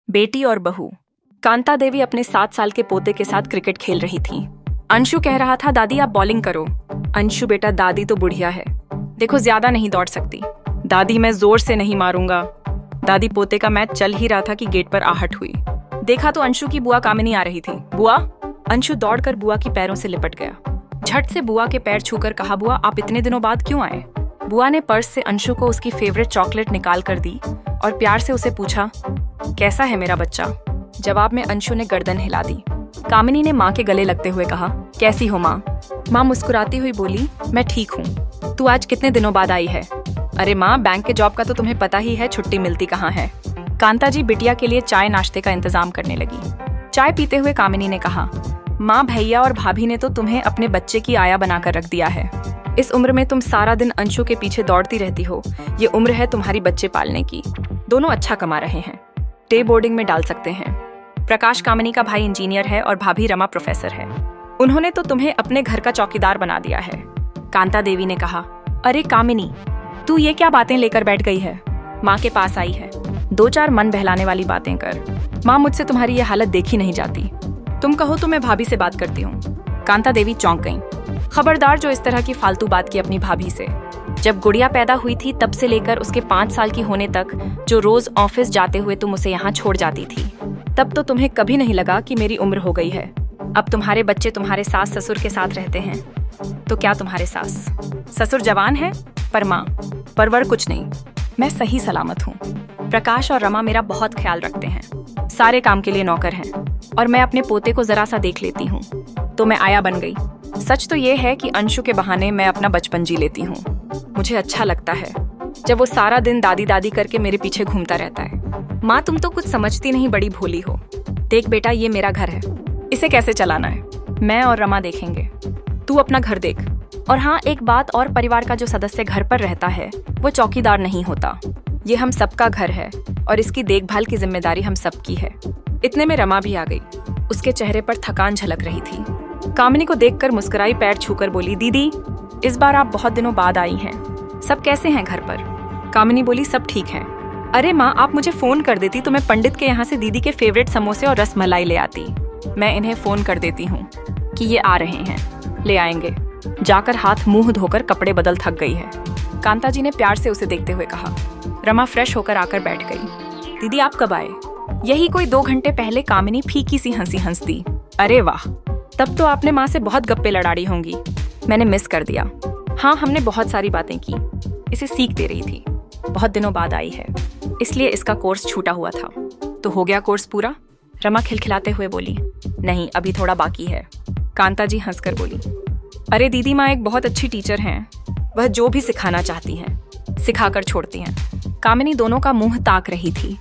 बेटी और बहू। कांता देवी अपने 7 साल के पोते के साथ क्रिकेट खेल रही थी। अंशु कह रहा था, दादी आप बॉलिंग करो। अंशु बेटा, दादी तो बुढ़िया है, देखो ज्यादा नहीं दौड़ सकती। दादी मैं जोर से नहीं मारूंगा। दादी पोते का मैच चल ही रहा था कि गेट पर आहट हुई। देखा तो अंशु की बुआ कामिनी आ रही थी। बुआ। अंशु दौड़कर बुआ की पैरों से लिपट गया। झट से बुआ के पैर छूकर कहा, बुआ आप इतने दिनों बाद क्यों आए? बुआ ने पर्स से अंशु को उसकी फेवरेट चॉकलेट निकाल कर दी और प्यार से उसे पूछा, कैसा है मेरा बच्चा? जवाब में अंशु ने गर्दन हिला दी। कामिनी ने माँ के गले लगते हुए कहा, कैसी हो माँ? माँ मुस्कुराती हुई बोली, मैं ठीक हूँ। तू आज कितने दिनों बाद आई है? अरे माँ, बैंक के जॉब का तो तुम्हें पता ही है, छुट्टी मिलती कहाँ है। कांता जी बिटिया के लिए चाय नाश्ते का इंतजाम करने लगी। चाय पीते हुए कामिनी ने कहा, माँ भैया और भाभी ने तो तुम्हें अपने बच्चे की आया बनाकर रख दिया है। इस उम्र में तुम सारा दिन अंशु के पीछे दौड़ती रहती हो। ये उम्र है तुम्हारी बच्चे पालने की। दोनों अच्छा कमा रहे हैं, डे बोर्डिंग में डाल सकते हैं। प्रकाश कामिनी का भाई इंजीनियर है और भाभी रमा प्रोफेसर है। उन्होंने तो तुम्हें अपने घर का चौकीदार बना दिया है। कांता देवी ने कहा, अरे कामिनी, तू ये क्या बातें लेकर बैठ गई है? माँ के पास आई है, 2-4 मन बहलाने वाली बातें कर। माँ मुझसे तुम्हारी ये हालत देखी नहीं जाती। तुम कहो तो मैं भाभी से बात करती हूँ। कांता देवी चौंक गईं। खबरदार जो इस तरह की फालतू बात की अपनी भाभी से। जब गुड़िया पैदा हुई थी तब से लेकर उसके 5 साल की होने तक जो रोज ऑफिस जाते हुए तुम उसे यहाँ छोड़ जाती थी, तब तो तुम्हें कभी नहीं लगा कि मेरी उम्र हो गई है। अब तुम्हारे बच्चे तुम्हारे सास ससुर के साथ रहते हैं, तो क्या तुम्हारे सास ससुर जवान है, पर माँ परवर कुछ नहीं। मैं सही सलामत हूँ। प्रकाश और रमा मेरा बहुत ख्याल रखते हैं, सारे काम के लिए नौकर हैं, और मैं अपने पोते को जरा सा देख लेती हूँ तो मैं आया बन गई। सच तो ये है कि अंशु के बहाने मैं अपना बचपन जी लेती हूँ। मुझे अच्छा लगता है जब वो सारा दिन दादी दादी करके मेरे पीछे घूमता रहता है। माँ तुम तो कुछ समझती नहीं, बड़ी भोली हो। देख बेटा, ये मेरा घर है, इसे कैसे चलाना है मैं और रमा देखेंगे, तू अपना घर देख। और हाँ, एक बात और, परिवार का जो सदस्य घर पर रहता है वो चौकीदार नहीं होता। ये हम सबका घर है और इसकी देखभाल की जिम्मेदारी हम सबकी है। इतने में रमा भी आ गई। उसके चेहरे पर थकान झलक रही थी। कामिनी को देखकर मुस्कुराई, पैर छूकर बोली, दीदी इस बार आप बहुत दिनों बाद आई हैं, सब कैसे हैं घर पर? कामिनी बोली, सब ठीक है। अरे माँ, आप मुझे फोन कर देती तो मैं पंडित के यहाँ से दीदी के फेवरेट समोसे और रसमलाई ले आती। मैं इन्हें फोन कर देती हूँ कि ये आ रहे हैं, ले आएंगे। जाकर हाथ मुंह धोकर कपड़े बदल थक गई है। कांता जी ने प्यार से उसे देखते हुए कहा। रमा फ्रेश होकर आकर बैठ गई। दीदी आप कब आए? यही कोई 2 घंटे पहले। कामिनी फीकी सी हंसी हंस दी। अरे वाह, तब तो आपने माँ से बहुत गप्पे लड़ाड़ी होंगी। मैंने मिस कर दिया। हाँ, हमने बहुत सारी बातें की। इसे सीख दे रही थी। बहुत दिनों बाद आई है, इसलिए इसका कोर्स छूटा हुआ था। तो हो गया कोर्स पूरा? रमा खिलखिलाते हुए बोली। नहीं, अभी थोड़ा बाकी है। कांता जी हंसकर बोली, अरे दीदी, माँ एक बहुत अच्छी टीचर हैं। वह जो भी सिखाना चाहती हैं सिखाकर छोड़ती हैं। कामिनी दोनों का मुंह ताक रही थी।